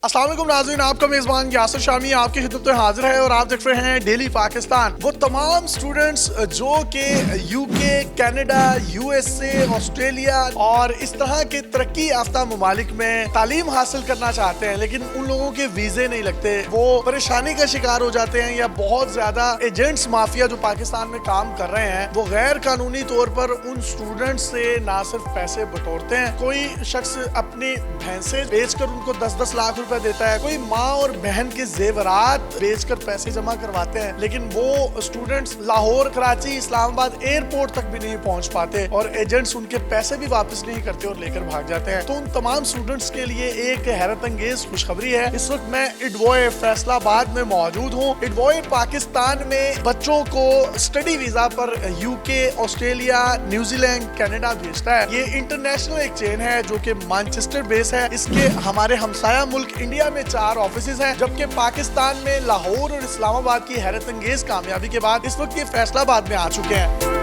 अस्सलाम वालेकुम नाज़रीन, आपका मेज़बान यासिर शामी आपकी खिदमत में हाजिर है और आप देख रहे हैं डेली पाकिस्तान। वो तमाम स्टूडेंट्स जो कि यूके, कनाडा, यूएसए, ऑस्ट्रेलिया और इस तरह के तरक्की याफ्ता ममालिक में तालीम हासिल करना चाहते हैं, लेकिन उन लोगों के वीज़े नहीं लगते, वो परेशानी का शिकार हो जाते हैं या बहुत ज़्यादा एजेंट्स माफिया जो पाकिस्तान में काम कर रहे हैं वो गैर कानूनी तौर पर उन स्टूडेंट्स से ना सिर्फ पैसे बटोरते हैं, कोई शख्स अपनी भैंसे बेचकर उनको 10-10 लाख रुपए देता है, कोई माँ और बहन के जेवरात बेचकर पैसे जमा करवाते हैं, लेकिन वो स्टूडेंट्स लाहौर, कराची, इस्लामाबाद एयरपोर्ट तक भी नहीं पहुंच पाते और एजेंट्स उनके पैसे भी वापस नहीं करते और लेकर भाग जाते हैं। तो उन तमाम स्टूडेंट्स के लिए एक हैरत अंगेज खुशखबरी है। इस वक्त मैं इडवॉय फैसलाबाद में मौजूद हूँ। इडवॉय पाकिस्तान में बच्चों को स्टडी वीजा पर यूके, ऑस्ट्रेलिया, न्यूजीलैंड, कनाडा भेजता है। ये इंटरनेशनल एक चेन है जो कि मैनचेस्टर बेस है। इसके हमारे हमसाया मुल्क इंडिया में 4 ऑफिसेज हैं, जबकि पाकिस्तान में लाहौर और इस्लामाबाद की हैरत अंगेज कामयाबी के बाद इस वक्त ये फैसलाबाद में आ चुके हैं।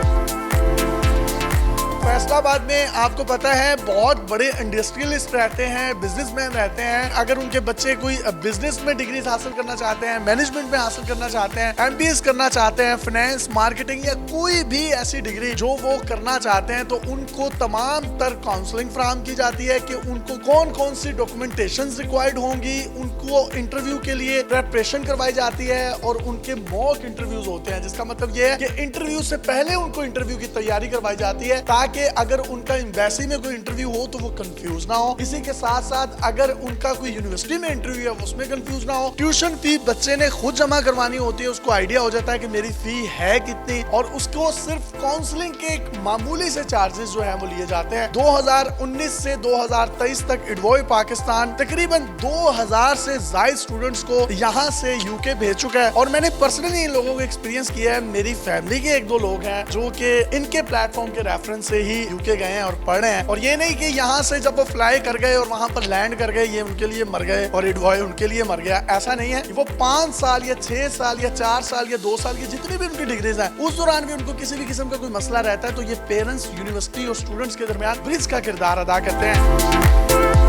फैसलाबाद में आपको पता है बहुत बड़े इंडस्ट्रियलिस्ट रहते हैं, बिजनेसमैन रहते हैं। अगर उनके बच्चे कोई बिजनेस में डिग्री हासिल करना चाहते हैं, मैनेजमेंट में हासिल करना चाहते हैं, एमबीए करना चाहते हैं, फाइनेंस, मार्केटिंग या कोई भी ऐसी डिग्री जो वो करना चाहते हैं, तो उनको तमाम तर काउंसलिंग फराहम की जाती है कि उनको कौन कौन सी डॉक्यूमेंटेशन रिक्वायर्ड होंगी, उनको इंटरव्यू के लिए प्रेपरेशन करवाई जाती है और उनके मॉक इंटरव्यूज होते हैं, जिसका मतलब ये है कि इंटरव्यू से पहले उनको इंटरव्यू की तैयारी करवाई जाती है ताकि अगर उनका एम्बेसी में कोई इंटरव्यू हो तो वो कंफ्यूज ना हो। इसी के साथ साथ अगर उनका कोई यूनिवर्सिटी में इंटरव्यू है उसमें कंफ्यूज ना हो। ट्यूशन फी बच्चे ने खुद जमा करवानी होती है, उसको आइडिया हो जाता है कि मेरी फी है कितनी, और उसको सिर्फ काउंसलिंग के एक मामूली से चार्जेस जो है वो लिए जाते हैं। 2019 से 2023 तक इडवॉय पाकिस्तान तकरीबन 2000 से ज्यादा स्टूडेंट्स को यहाँ से यूके भेज चुका है और मैंने पर्सनली इन लोगों को एक्सपीरियंस किया है। मेरी फैमिली के 1-2 लोग हैं जो कि इनके प्लेटफॉर्म के रेफरेंस से ही यूके गए हैं और पढ़ रहे हैं, और ये नहीं कि यहाँ से जब वो फ्लाई कर गए और वहाँ पर लैंड कर गए ये उनके लिए मर गए और इडवॉय उनके लिए मर गया। ऐसा नहीं है। वो 5 साल या 6 साल या 4 साल या 2 साल की जितनी भी उनकी डिग्रीज हैं उस दौरान भी उनको किसी भी किस्म का कोई मसला रहता है तो ये पेरेंट्स, यूनिवर्सिटी और स्टूडेंट्स के दरमियान ब्रिज का किरदार अदा करते हैं।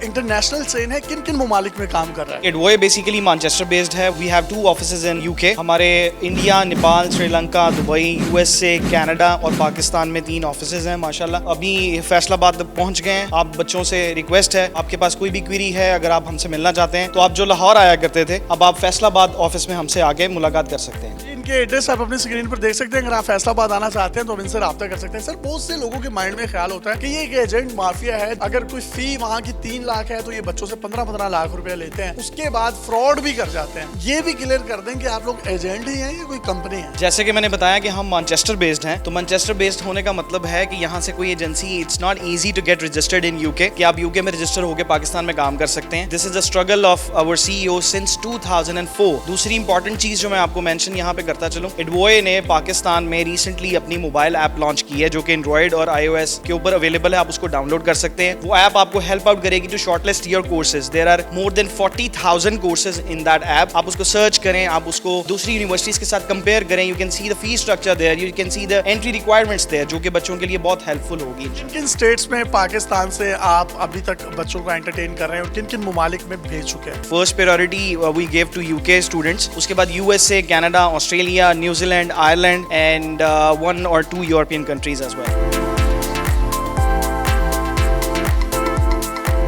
इंटरनेशनल चेन है, किन किन ममालिक में काम कर रहा है? इडवॉय बेसिकली मैनचेस्टर बेस्ड है। We have 2 offices in UK. हमारे India, Nepal, Sri Lanka, Dubai, USA, Canada और पाकिस्तान में 3 ऑफिसेज हैं माशाल्लाह। अभी फैसलाबाद पहुंच गए हैं। आप बच्चों से रिक्वेस्ट है, आपके पास कोई भी क्वेरी है, अगर आप हमसे मिलना चाहते हैं तो आप जो लाहौर आया करते थे अब आप फैसलाबाद ऑफिस में हमसे आके मुलाकात कर सकते हैं। इनके एड्रेस आप अपनी स्क्रीन पर देख सकते हैं। अगर आप फैसलाबाद आना चाहते हैं तो इनसे राब्ता कर सकते हैं। सर, बहुत से लोगों के माइंड में ख्याल होता है कि ये एक एजेंट माफिया है, अगर कोई फी वहाँ की 3 लाख है तो ये बच्चों से 15-15 लाख रुपए लेते हैं, उसके बाद फ्रॉड भी कर जाते हैं। ये भी क्लियर कर दें कि आप लोग एजेंट ही हैं या कोई कंपनी है? जैसे कि मैंने बताया कि हम मैनचेस्टर बेस्ड हैं, तो मैनचेस्टर बेस्ड होने का मतलब है कि यहाँ से कोई agency, it's not easy to get registered in UK, कि आप यूके में रजिस्टर होकर पाकिस्तान में काम कर सकते हैं। This is a struggle of our CEO since 2004। दूसरी इंपॉर्टेंट चीज जो मैं आपको मेंशन यहाँ पे करता चलूं, इडवॉय ने पाकिस्तान में रिसेंटली अपनी मोबाइल ऐप लॉन्च की है जो कि एंड्रॉइड और iOS के ऊपर अवेलेबल है। आप उसको डाउनलोड कर सकते हैं। वो ऐप आपको हेल्प आउट करेगी to shortlist your courses. There are more than 40,000 courses in that app. आप उसको सर्च करें, आप उसको दूसरी यूनिवर्सिटीज के साथ कंपेयर करें। You can see the fee structure there, you can see the entry requirements there, जो कि बच्चों के लिए बहुत हेल्पफुल होगी। किन किन स्टेट्स में पाकिस्तान से आप अभी तक बच्चों को एंटरटेन कर रहे हैं और किन किन ममालिक में भेज चुके हैं? First priority we give to UK students, उसके बाद USA, Canada, Australia, New Zealand, Ireland and 1 or 2 European countries as well.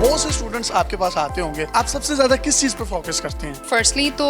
बहुत से स्टूडेंट्स आपके पास आते होंगे, आप सबसे ज्यादा किस चीज पर फोकस करते हैं? फर्स्टली तो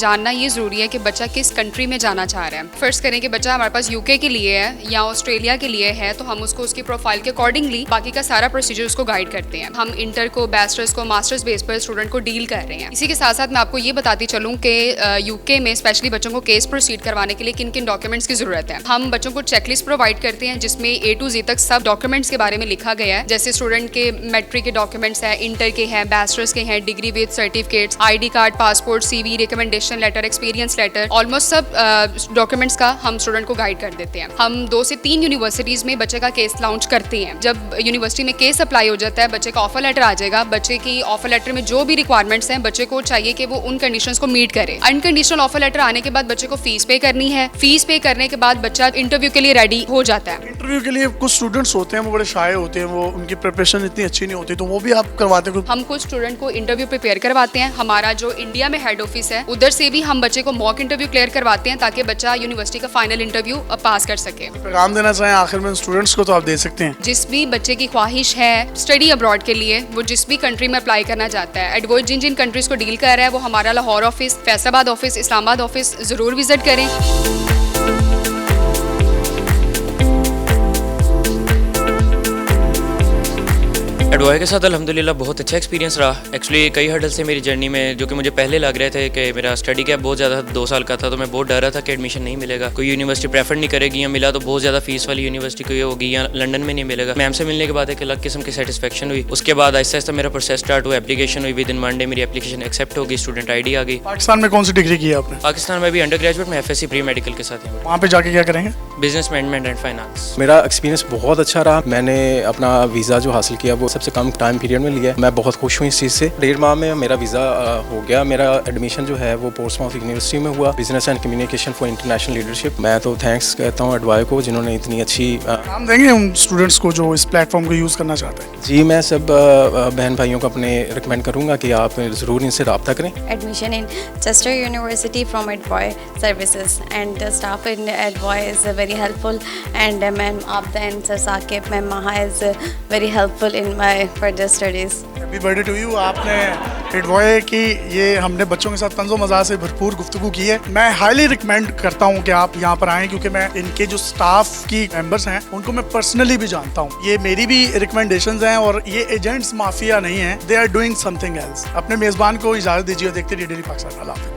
जानना ये ज़रूरी है कि बच्चा किस कंट्री में जाना चाह रहा है। फर्स्ट करें कि बच्चा हमारे पास यूके के लिए है या ऑस्ट्रेलिया के लिए है, तो हम उसको उसकी प्रोफाइल के अकॉर्डिंगली बाकी का सारा प्रोसीजर उसको गाइड करते हैं। हम इंटर को, बैचलर्स को, मास्टर्स बेस पर स्टूडेंट को डील कर रहे हैं। इसी के साथ साथ मैं आपको ये बताती चलूँ कि यूके में स्पेशली बच्चों को केस प्रोसीड करवाने के लिए किन किन डॉक्यूमेंट्स की जरूरत है। हम बच्चों को चेकलिस्ट प्रोवाइड करते हैं जिसमें A to Z तक सब डॉक्यूमेंट्स के बारे में लिखा गया है, जैसे स्टूडेंट के मैट्रिक के डॉक्यूमेंट्स हैं, इंटर के हैं, बैचलर्स के हैं, degree with certificates, ID card, passport, CV, recommendation letter, experience letter, almost सब डॉक्यूमेंट्स का हम स्टूडेंट को गाइड कर देते हैं। हम 2 से 3 यूनिवर्सिटीज़ में बच्चे का केस लॉन्च करते हैं। जब यूनिवर्सिटी में केस अप्लाई हो जाता है, बच्चे का ऑफर लेटर आ जाएगा। बच्चे की ऑफर लेटर में जो भी रिक्वायरमेंट्स हैं, बच्चे को चाहिए कि वो उन कंडीशंस को मीट करे। अनकंडीशनल ऑफर लेटर आने के बाद बच्चे को फीस पे करनी है। फीस पे करने के बाद बच्चा इंटरव्यू के लिए रेडी हो जाता है। इंटरव्यू के लिए कुछ स्टूडेंट्स होते हैं वो बड़े शाय होते हैं, वो उनकी प्रिपरेशन इतनी अच्छी नहीं होती, तो वो भी आप करवाते हो? हम कुछ स्टूडेंट को इंटरव्यू प्रिपेयर करवाते हैं। हमारा जो इंडिया में हेड ऑफिस है, उधर से भी हम बच्चे को मॉक इंटरव्यू क्लियर करवाते हैं ताकि बच्चा यूनिवर्सिटी का फाइनल इंटरव्यू पास कर सके। पैगाम देना चाहें आखिर में स्टूडेंट्स को तो आप दे सकते हैं। जिस भी बच्चे की ख्वाहिश है स्टडी अब्रॉड के लिए, वो जिस भी कंट्री में अप्लाई करना चाहता है, एडवोकेट जिन जिन कंट्रीज को डील कर रहा है, वो हमारा Lahore office, Faisalabad office, Islamabad office ज़रूर विजिट करें। एडवाई के साथ अल्हम्दुलिल्लाह बहुत अच्छा एक्सपीरियंस रहा। एक्चुअली कई हर्डल से मेरी जर्नी में जो कि मुझे पहले लग रहे थे कि मेरा स्टडी गैप बहुत ज़्यादा 2 साल का था, तो मैं बहुत डर रहा था कि एडमिशन नहीं मिलेगा, कोई यूनिवर्सिटी प्रेफर नहीं करेगी, या मिला तो बहुत ज़्यादा फीस वाली यूनिवर्सिटी कोई होगी, या लंदन में नहीं मिलेगा। मैम से मिलने के बाद एक अलग किस्म की सेटिस्फेक्शन हुई। उसके बाद आहिस्ता आहिस्ता मेरा प्रोसेस स्टार्ट हुआ, एप्लीकेशन हुई, विद इन मंडे मेरी एप्लीकेशन एक्सेप्ट होगी, स्टूडेंट ID आ गई। पाकिस्तान में कौन सी डिग्री की है आपने? पाकिस्तान में भी अंडर ग्रेजुएट में FSc प्री मेडिकल के साथ है। वहाँ पे जाके क्या करेंगे? Business management and finance. मेरा एक्सपीरियंस बहुत अच्छा रहा। मैंने अपना वीज़ा जो हासिल किया वो सबसे कम टाइम पीरियड में लिया। मैं बहुत खुश हूँ इस चीज़ से। 1.5 माह में मेरा वीज़ा हो गया। मेरा एडमिशन जो है वो पोर्ट्समाउथ यूनिवर्सिटी में हुआ, business and communication for international leadership. मैं तो थैंक्स कहता हूँ एडवाई को, जिन्होंने इतनी अच्छी काम देंगे उन स्टूडेंट्स को जो इस प्लेटफॉर्म को यूज़ करना चाहते हैं। जी, मैं सब बहन भाइयों को अपने रिकमेंड करूँगा कि आप ज़रूर इनसे रब्ता करें। Admission in Chester University from Advoy Services, and the staff in Advoy is very helpful, and Ma'am Abda and Sir Saqib, Ma'am Maha is very helpful in my further studies. Happy birthday to you. आपने एडवॉय की ये हमने बच्चों के साथ तंज़ो मज़ाक से भरपूर गुफ्तगू की है। मैं हाईली रिकमेंड करता हूँ कि आप यहाँ पर आएँ, क्योंकि मैं इनके जो स्टाफ की मेंबर्स हैं उनको मैं पर्सनली भी जानता हूँ। ये मेरी भी रिकमेंडेशंस हैं और ये एजेंट्स माफिया नहीं हैं, they are doing something else. अपने मेज़बान को इजाज़त दीजिए। देखते रहिए डेली पाकिस्तान। अल्लाह हाफ़िज़।